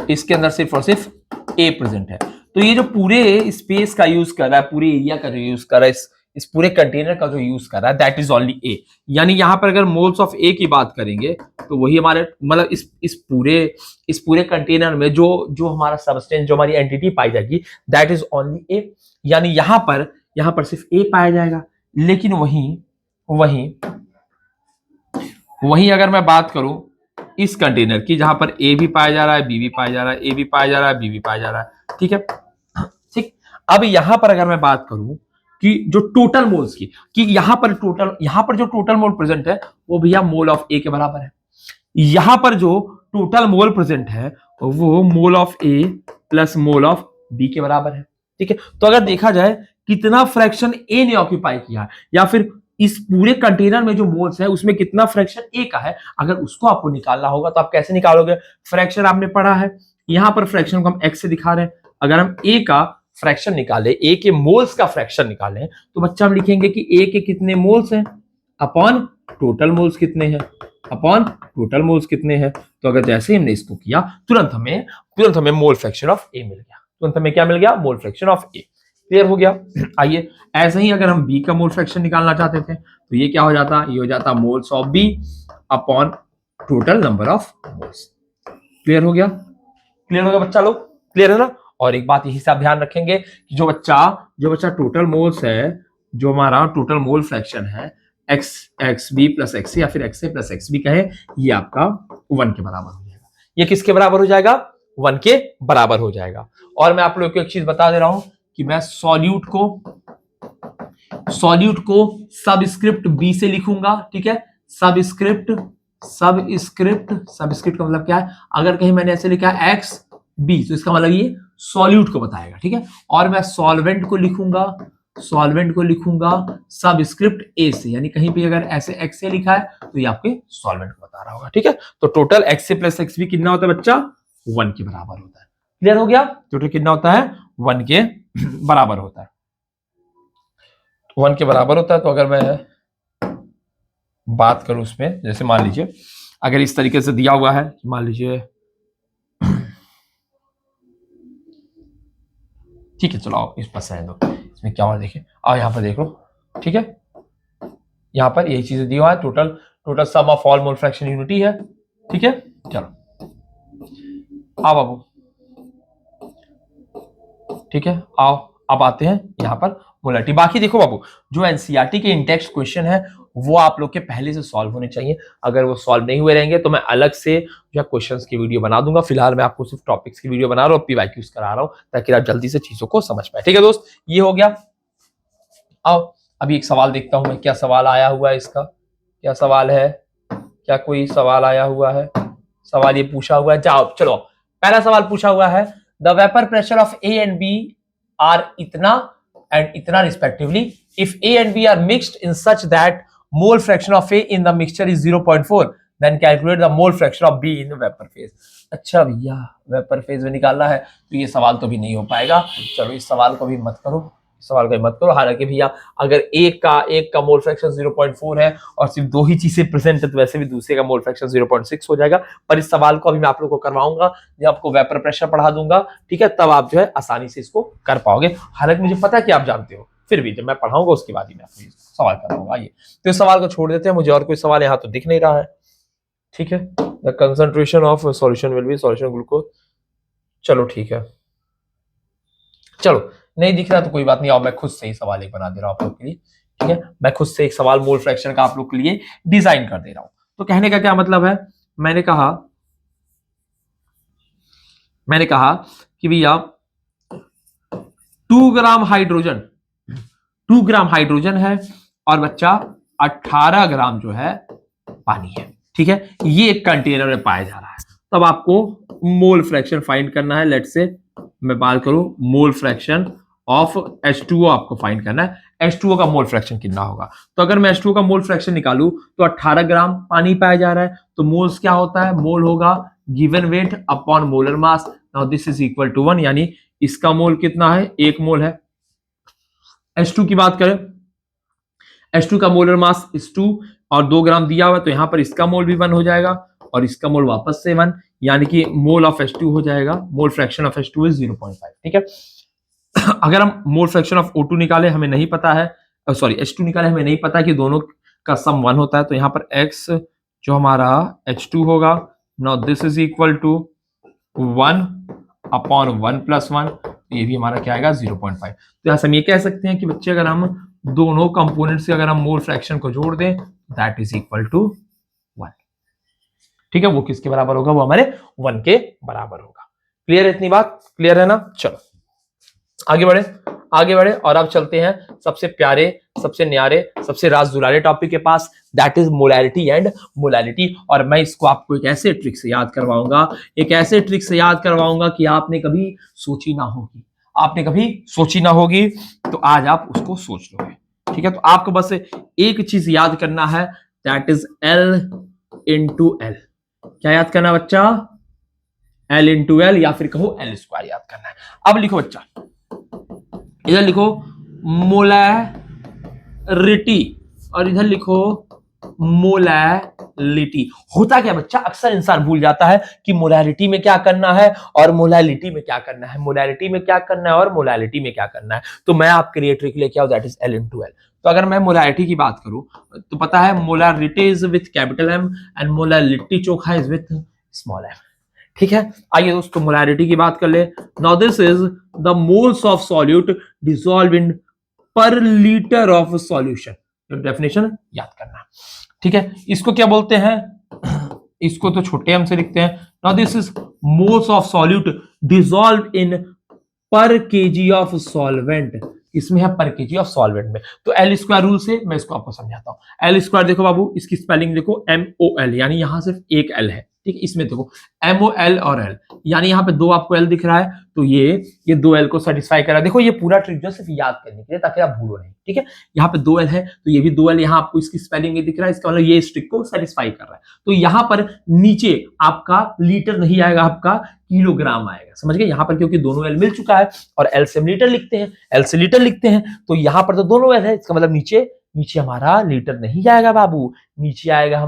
A: इसके अंदर सिर्फ और सिर्फ ए प्रेजेंट है। तो ये जो पूरे स्पेस का यूज कर रहा है, पूरे एरिया का जो यूज कर रहा है, इस पूरे कंटेनर का जो यूज कर रहा है, दैट इज ओनली ए। यानी यहां पर अगर मोल्स ऑफ ए की बात करेंगे तो वही हमारे मतलब इस पूरे कंटेनर में जो हमारा सबस्टेंस, जो हमारी एंटिटी पाई जाएगी, दैट इज ओनली ए। यानी यहां पर सिर्फ ए पाया जाएगा। लेकिन वहीं अगर मैं बात करूं इस कंटेनर की, जहां पर ए भी पाया जा रहा है, बी भी पाया जा रहा है, ए भी पाया जा रहा है, बी भी पाया जा रहा है, ठीक है। ठीक, अब यहां पर अगर मैं बात करूं कि जो टोटल मोल्स की, कि यहां पर जो टोटल मोल प्रेजेंट है वो भैया मोल ऑफ ए के बराबर है। यहां पर जो टोटल मोल प्रेजेंट है वो mole of A plus mole of B के बराबर है, ठीक है। तो अगर देखा जाए कितना फ्रैक्शन ए ने ऑक्यूपाई किया है, या फिर इस पूरे कंटेनर में जो मोल्स है उसमें कितना फ्रैक्शन ए का है, अगर उसको आपको निकालना होगा तो आप कैसे निकालोगे? फ्रैक्शन आपने पढ़ा है, यहां पर फ्रैक्शन को हम एक्स से दिखा रहे हैं। अगर हम ए का फ्रैक्शन निकाले, ए के मोल्स का फ्रैक्शन निकालें, तो बच्चा हम लिखेंगे कि ए के कितने मोल्स हैं अपॉन टोटल मोल्स कितने हैं, अपॉन टोटल मोल्स कितने हैं। तो अगर जैसे ही हमने इसको किया, तुरंत हमें मोल फ्रैक्शन ऑफ ए मिल गया। तुरंत हमें क्या मिल गया? मोल फ्रैक्शन ऑफ ए। क्लियर हो गया? आइए, ऐसे ही अगर हम बी का मोल फ्रैक्शन निकालना चाहते थे तो ये क्या हो जाता? ये हो जाता moles of B upon total number of moles. Clear हो गया? क्लियर हो गया बच्चा लोग? क्लियर है ना? और एक बात यही से आप ध्यान रखेंगे कि जो बच्चा टोटल मोल्स है, जो हमारा टोटल मोल फ्रैक्शन है, एक्स बी प्लस एक्स या फिर एक्स ए प्लस एक्स बी कहे, ये आपका 1 के बराबर हो जाएगा। ये किसके बराबर हो जाएगा? 1 के बराबर हो जाएगा। और मैं आप लोग को एक चीज बता दे रहा हूं कि मैं सॉल्यूट को सबस्क्रिप्ट बी से लिखूंगा, ठीक है। सबस्क्रिप्ट का मतलब क्या है? अगर कहीं मैंने ऐसे लिखा है एक्स बी, तो इसका मतलब ये सॉल्यूट को बताएगा, ठीक है। और मैं सॉल्वेंट को लिखूंगा सबस्क्रिप्ट ए से, यानी कहीं पे अगर ऐसे एक्स से लिखा है तो ये आपके सॉल्वेंट को बता रहा होगा, ठीक है। तो टोटल एक्स ए प्लस एक्स बी कितना होता है बच्चा, 1 के बराबर होता है। क्लियर हो गया, टोटल कितना होता है, 1 के बराबर होता है, 1 के बराबर होता है। तो अगर मैं बात करूं उसमें, जैसे मान लीजिए अगर इस तरीके से दिया हुआ है, मान लीजिए ठीक है, चलो आओ इस पास रहने दो, इसमें क्या हुआ देखिए, आओ यहाँ पर देख लो, ठीक है। यहाँ पर यही चीजें दी हुआ है, total sum of all mole fraction unity है, ठीक है। चलो आओ बाबू, ठीक है, आओ अब आते हैं यहाँ पर मोलैरिटी। बाकी देखो बाबू, जो एनसीईआरटी के इंडेक्स क्वेश्चन है वो आप लोग के पहले से सॉल्व होने चाहिए। अगर वो सॉल्व नहीं हुए रहेंगे तो मैं अलग से जो है क्वेश्चंस की वीडियो बना दूंगा। फिलहाल मैं आपको सिर्फ टॉपिक्स की वीडियो बना रहा हूँ, पीवाईक्यूज करा रहा हूँ, ताकि आप जल्दी से चीजों को समझ पाए, ठीक है दोस्त। ये हो गया। आओ अभी एक सवाल देखता हूं मैं, क्या सवाल आया हुआ है इसका, क्या सवाल है, क्या कोई सवाल आया हुआ है, सवाल ये पूछा हुआ है। जाओ चलो, पहला सवाल पूछा हुआ है, the vapour pressure of A and B are इतना एंड इतना respectively if A and B are mixed in such that mole fraction of A in the mixture is 0.4, then calculate the mole fraction of B in vapour phase. अच्छा भैया, vapour phase में निकालना है तो ये सवाल तो भी नहीं हो पाएगा। चलो इस सवाल को भी मत करो, हालांकि भैया अगर एक का मोल फ्रैक्शन 0.4 है और सिर्फ 2 ही चीजें प्रेजेंट है तो वैसे भी दूसरे का मोल फ्रैक्शन 0.6 हो जाएगा। पर इस सवाल को अभी मैं आप लोगों को करवाऊंगा, जब आपको वेपर प्रेशर पढ़ा दूंगा, ठीक है, तब आप जो है आसानी से इसको कर पाओगे। हालांकि मुझे पता है कि आप जानते हो, फिर भी जब मैं पढ़ाऊंगा उसके बाद ही मैं आपको सवाल कराऊंगा। ये तो इस सवाल को छोड़ देते हैं, मुझे और कोई सवाल यहाँ तो दिख नहीं रहा है, ठीक है। The concentration of solution will be solution glucose, चलो ठीक है, चलो नहीं दिख रहा तो कोई बात नहीं। आओ मैं खुद से ही सवाल एक बना दे रहा हूं आप लोग के लिए, ठीक है। मैं खुद से एक सवाल मोल फ्रैक्शन का आप लोग के लिए डिजाइन कर दे रहा हूं। तो कहने का क्या मतलब है, मैंने कहा कि भैया 2 ग्राम हाइड्रोजन है और बच्चा 18 ग्राम जो है पानी है, ठीक है। ये एक कंटेनर में पाया जा रहा है, तब आपको मोल फ्रैक्शन फाइंड करना है। लेट्स से मैं बात करूं मोल फ्रैक्शन ऑफ H2O आपको फाइंड करना है। H2O का मोल फ्रैक्शन कितना होगा, तो अगर मैं H2O का मोल फ्रैक्शन निकालूं तो 18 ग्राम पानी पाया जा रहा है, तो मोल्स क्या होता है, मोल होगा given weight upon molar mass. Now this is equal to 1, यानी इसका मोल कितना है, 1 मोल है। H2 की बात करें, H2 का मोलर मास इज 2 और 2 ग्राम दिया हुआ, तो यहां पर इसका मोल भी 1 हो जाएगा और इसका मोल वापस से 1, यानी कि मोल ऑफ H2 हो जाएगा, मोल फ्रैक्शन ऑफ H2 इज 0.5, ठीक है। अगर हम मोल फ्रैक्शन ऑफ O2 निकाले, हमें नहीं पता है, सॉरी H2 निकाले, हमें नहीं पता कि दोनों का सम 1 होता है, तो यहां पर X जो हमारा H2 होगा, now this is equal to 1 upon 1 plus 1, ये भी हमारा क्या आएगा 0.5। तो यहां से हम ये कह सकते हैं कि बच्चे अगर हम दोनों कंपोनेंट से अगर हम मोल फ्रैक्शन को जोड़ दें, दैट इज इक्वल टू 1, ठीक है। वो किसके बराबर होगा, वो हमारे 1 के बराबर होगा। क्लियर है, इतनी बात क्लियर है ना। चलो आगे बढ़े और अब चलते हैं सबसे प्यारे, सबसे न्यारे, सबसे राज दुलारे टॉपिक के पास, that is molarity and molality. और मैं इसको आपको एक ऐसे ट्रिक से याद करवाऊंगा कि आपने कभी सोची ना होगी, तो आज आप उसको सोच लोगे, ठीक है। तो आपको बस एक चीज याद करना है, that is L into L. क्या याद करना बच्चा, L इंटू एल, या फिर कहो L स्क्वायर याद करना है। अब लिखो बच्चा, इधर लिखो मोलैरिटी और इधर लिखो मोलैलिटी। होता क्या बच्चा, अक्सर इंसान भूल जाता है कि मोलैरिटी में क्या करना है और मोलैलिटी में क्या करना है, और मोलैलिटी में क्या करना है। तो मैं आपके लिए ट्रिक लेके आऊं, that is L into L. तो अगर मैं मोलैरिटी की बात करूं तो पता है molarity is with capital M and molality chokha is with small m, ठीक है। आइए दोस्तों मोलैरिटी की बात कर ले। Now this is the moles of solute dissolve in पर लीटर ऑफ सॉल्यूशन। डेफिनेशन याद करना, ठीक है। इसको क्या बोलते हैं, इसको तो छोटे हम से लिखते हैं। Now this is moles of solute dissolve in पर केजी ऑफ सॉल्वेंट। इसमें है पर केजी ऑफ सॉल्वेंट में। तो एल स्क्वायर रूल से मैं इसको आपको समझाता हूं। एल स्क्वायर देखो बाबू, इसकी स्पेलिंग देखो MOL, यानी यहां सिर्फ एक एल है, ठीक है, इसमें देखो MOL और L, यानी यहाँ पे 2 आपको L दिख रहा है, तो ये 2 L को सेटिस्फाई कर रहा है। देखो ये पूरा ट्रिक जो सिर्फ याद करने के लिए, ताकि आप भूलो नहीं, ठीक है। यहाँ पे 2 L है, तो ये भी 2 L, यहाँ आपको इसकी स्पेलिंग में दिख रहा है, इसका मतलब ये इस ट्रिक को सेटिस्फाई कर रहा है। तो यहाँ पर नीचे आपका लीटर नहीं आएगा, आपका किलोग्राम आएगा, समझ गए। यहाँ पर क्योंकि दोनों L मिल चुका है और L से हम लीटर लिखते हैं, L से लीटर लिखते हैं, तो यहाँ पर तो दोनों L है, इसका मतलब नीचे हमारा लीटर नहीं आएगा बाबू, नीचे आएगा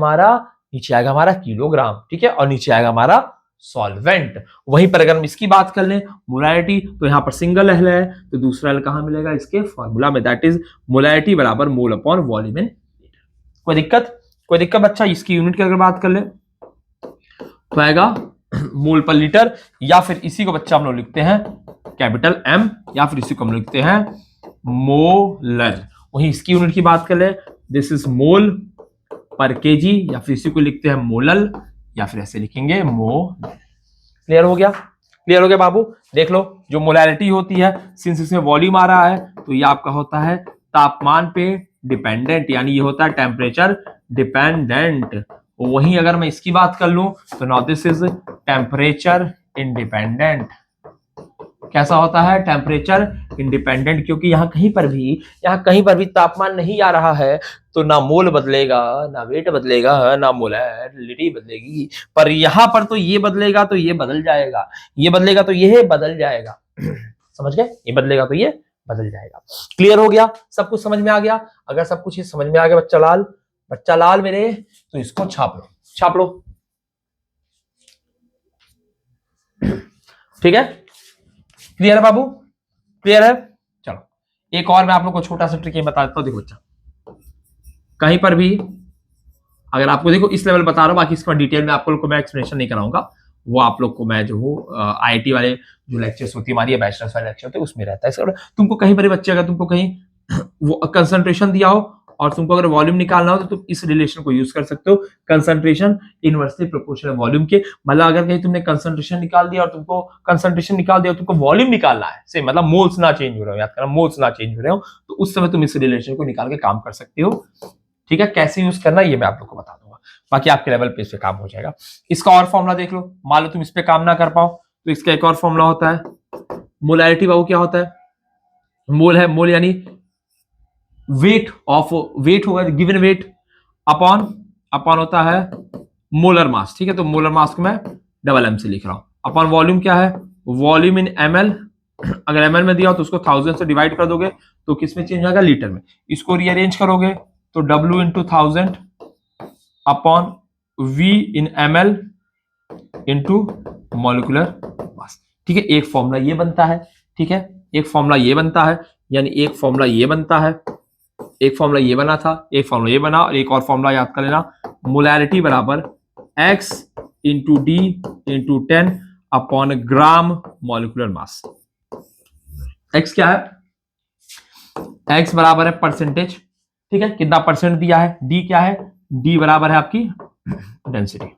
A: हमारा किलोग्राम, ठीक है, और नीचे आएगा हमारा सॉल्वेंट। वहीं पर अगर हम इसकी बात कर लें मोलैरिटी, तो यहाँ पर सिंगल L है, तो दूसरा L कहां मिलेगा, इसके फॉर्मूला में, दैट इज मोलैरिटी बराबर mole upon volume in litre. कोई दिक्कत बच्चा? इसकी यूनिट की अगर बात कर ले तो आएगा मोल पर लीटर, या फिर इसी को बच्चा हम लोग लिखते हैं कैपिटल M, या फिर इसी को हम लिखते हैं मोलर। वहीं इसकी यूनिट की बात कर ले, दिस इज मोल पर केजी, या फिर इसी को लिखते हैं मोलल, या फिर ऐसे लिखेंगे मोल। क्लियर हो गया बाबू? देख लो, जो मोलैरिटी होती है, सिंस इसमें वॉल्यूम आ रहा है, तो ये आपका होता है तापमान पे डिपेंडेंट, यानी ये होता है टेम्परेचर डिपेंडेंट। वहीं अगर मैं इसकी बात कर लूं, तो now this is temperature independent. कैसा होता है? टेम्परेचर इंडिपेंडेंट, क्योंकि यहाँ कहीं पर भी तापमान नहीं आ रहा है, तो ना मोल बदलेगा, ना वेट बदलेगा, ना मोलैरिटी बदलेगी। पर यहाँ पर तो ये बदलेगा तो ये बदल जाएगा, ये बदलेगा तो ये बदल जाएगा। समझ गए? ये बदलेगा तो ये बदल जाएगा। क्लियर हो गया? सब कुछ समझ में आ गया? अगर सब कुछ ये समझ में आ गया बच्चा लाल मेरे, तो इसको छाप लो। ठीक है? क्लियर है बाबू? क्लियर है? चलो एक और मैं आप लोग को छोटा सा ट्रिक बता देता हूं। देखो बच्चा, कहीं पर भी अगर आपको, देखो इस लेवल बता रहा हूं, बाकी इसका डिटेल में आप लोग को मैं एक्सप्लेनेशन नहीं कराऊंगा, वो आप लोग को मैं जो हूँ IIT वाले जो लेक्चर्स होती है हमारी, बैचलर्स वाले लेक्चर होते हैं, उसमें रहता है। तुमको कहीं पर भी बच्चे, अगर तुमको कहीं वो कंसंट्रेशन दिया हो और तुमको अगर वॉल्यूम निकालना हो, तो तुम इस रिलेशन को यूज कर सकते हो, कंसंट्रेशन इनवर्सली प्रोपोर्शनल वॉल्यूम के। मतलब अगर कहीं तुमने कंसंट्रेशन निकाल दिया और तुमको वॉल्यूम निकालना है, से मतलब मोल्स ना चेंज हो रहे हो, याद करना मोल्स ना चेंज हो रहे हो, तो उस समय तुम इस रिलेशन को निकाल के काम कर सकते हो। ठीक है? कैसे यूज करना ये मैं आप लोग को बता दूंगा, बाकी आपके लेवल पे इस पे काम हो जाएगा। इसका और फॉर्मूला देख लो, मान लो तुम इस पे काम ना कर पाओ, तो इसका एक और फॉर्मूला होता है मोलैरिटी। बाबू क्या होता है? मोल यानी वेट होगा, गिवन वेट अपॉन होता है मोलर मास। ठीक है? तो मोलर मास को मैं डबल M से लिख रहा हूं। अपॉन वॉल्यूम क्या है? वॉल्यूम इन ml। अगर ml में दिया हो तो उसको 1000 से डिवाइड कर दोगे तो किस में चेंज होगा? लीटर में। इसको रीअरेंज करोगे तो W इंटू 1000 अपॉन V इन ml इंटू मॉलिक्यूलर मास। ठीक है? एक फॉर्मूला ये बनता है। ठीक है? एक फॉर्मूला ये बनता है, यानी एक फॉर्मूला ये बनता है, एक फॉर्मूला ये बना था, एक फॉर्मूला ये बना, और एक और फॉर्मूला याद कर लेना, मोलैरिटी बराबर X into D into 10 upon gram molecular mass. X क्या है? X बराबर है परसेंटेज। ठीक है? कितना परसेंट दिया है? D क्या है? D बराबर है आपकी डेंसिटी।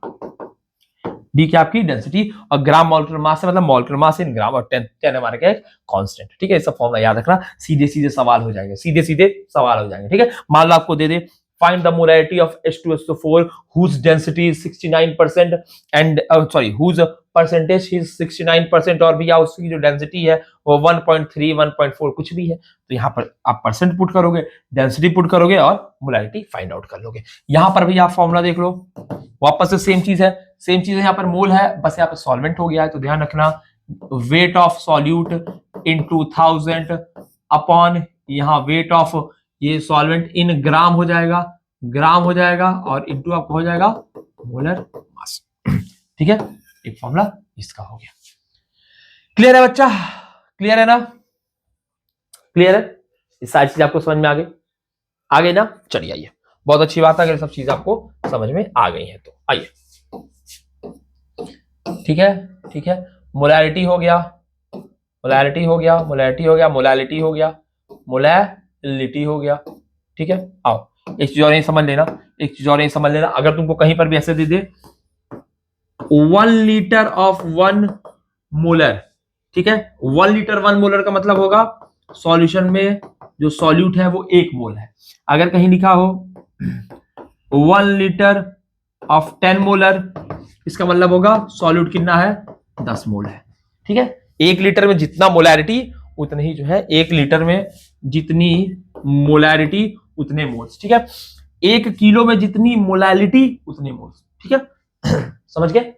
A: D क्या आपकी डेंसिटी, और ग्राम मॉलिक्यूलर मास है, मतलब मॉलिक्यूलर मास इन ग्राम, और 10 हमारे क्या है? कांस्टेंट। ठीक है? ये सब फॉर्मूला याद रखना, सीधे सवाल हो जाएंगे, सीधे सवाल हो जाएंगे। ठीक है? मान लो आपको दे दे find the molarity of H2SO4 whose density is 69% and whose percentage is 69%, और भैया उसकी जो डेंसिटी है वो 1.3 1.4 कुछ भी है, तो यहाँ पर आप परसेंट पुट करोगे, डेंसिटी पुट करोगे और मोलैरिटी फाइंड आउट कर लोगे। यहाँ पर भी आप फॉर्मूला देख लो, वापस से सेम चीज है, यहाँ पर मोल है, बस यहाँ पर सॉल्वेंट हो गया है, तो ध्यान रखना weight of solute into 1000 upon यहाँ वेट ऑफ ये सॉल्वेंट इन ग्राम हो जाएगा, और इनटू आपको हो जाएगा मोलर मास। ठीक है? एक फॉर्मूला इसका हो गया। क्लियर है बच्चा? क्लियर है ना? क्लियर है? ये सारी चीज आपको समझ में आ गई ना? चलिए आइए, बहुत अच्छी बात है अगर सब चीज आपको समझ में आ गई है तो आइए। ठीक है? मोलैरिटी हो गया, मोलैलिटी हो गया। ठीक है? आओ एक चीज और समझ लेना, अगर तुमको कहीं पर भी ऐसे दे दे 1 लीटर ऑफ 1 मोलर। ठीक है? 1 लीटर 1 मोलर का मतलब होगा सॉल्यूशन में जो सॉल्यूट है वो 1 मोल है। अगर कहीं लिखा हो 1 लीटर ऑफ 10 मोलर, इसका मतलब होगा सॉल्यूट कितना है 10 मोल है। ठीक है, 1 लीटर में जितना मोलैरिटी उतने ही जो है 1 लीटर में जितनी मोलैरिटी उतने मोल्स। ठीक है, 1 किलो में जितनी मोलैलिटी उतने मोल्स। ठीक है समझ गए?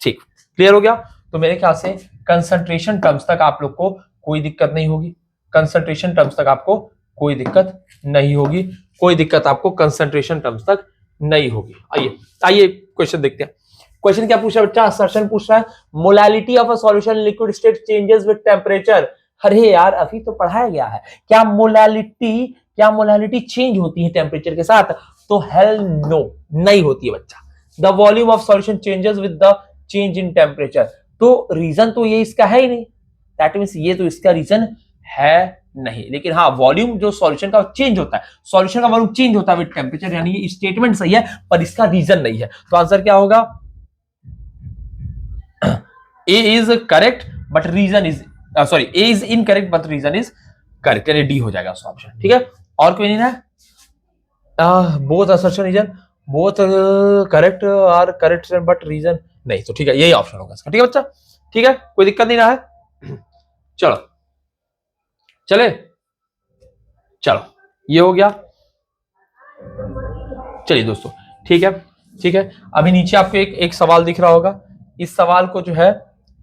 A: ठीक, क्लियर हो गया? तो मेरे ख्याल से कंसंट्रेशन टर्म्स तक आप लोग को कोई दिक्कत नहीं होगी। कंसंट्रेशन टर्म्स तक आपको कोई दिक्कत नहीं होगी, कोई दिक्कत आपको कंसंट्रेशन टर्म्स तक नहीं होगी। आइए आइए क्वेश्चन देखते हैं। क्वेश्चन क्या पूछ रहा है बच्चा? असर्शन पूछ रहा है molality of a solution liquid state changes with temperature. अरे यार अभी तो पढ़ाया गया है, क्या मोलैलिटी चेंज होती है टेम्परेचर के साथ? तो हेल नो, नहीं होती है बच्चा। The volume of solution changes with the change in temperature. तो रीजन तो ये इसका है ही नहीं, दैट मींस ये तो इसका रीजन है नहीं। लेकिन हाँ, वॉल्यूम जो सॉल्यूशन का चेंज होता है, सॉल्यूशन का वॉल्यूम चेंज होता है विद टेम्परेचर, यानी ये स्टेटमेंट सही है पर इसका रीजन नहीं है। तो आंसर क्या होगा? A is correct but reason is sorry, A is incorrect but reason is correct, यानी डी हो जाएगा उसका ऑप्शन। ठीक है, और कोई नहीं है? Both assertion reason, both correct are correct but reason नहीं, तो ठीक है यही ऑप्शन होगा इसका। ठीक है बच्चा, ठीक है, कोई दिक्कत नहीं रहा है। चलो चले, चलो ये हो गया। चलिए दोस्तों, ठीक है ठीक है। अभी नीचे आपको एक सवाल दिख रहा होगा, इस सवाल को जो है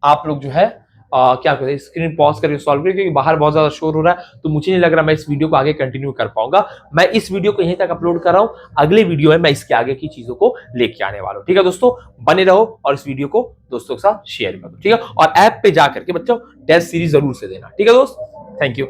A: आप लोग जो है क्या करें, स्क्रीन पॉज करके सॉल्व करें, क्योंकि बाहर बहुत ज्यादा शोर हो रहा है तो मुझे नहीं लग रहा मैं इस वीडियो को आगे कंटिन्यू कर पाऊंगा। मैं इस वीडियो को यहीं तक अपलोड कर रहा हूं, अगले वीडियो में मैं इसके आगे की चीजों को लेके आने वाला हूं। ठीक है दोस्तों, बने रहो और इस वीडियो को दोस्तों के साथ शेयर कर दो। ठीक है, और ऐप पे जाकर के बच्चों टेस्ट सीरीज जरूर से देना। ठीक है दोस्त, थैंक यू।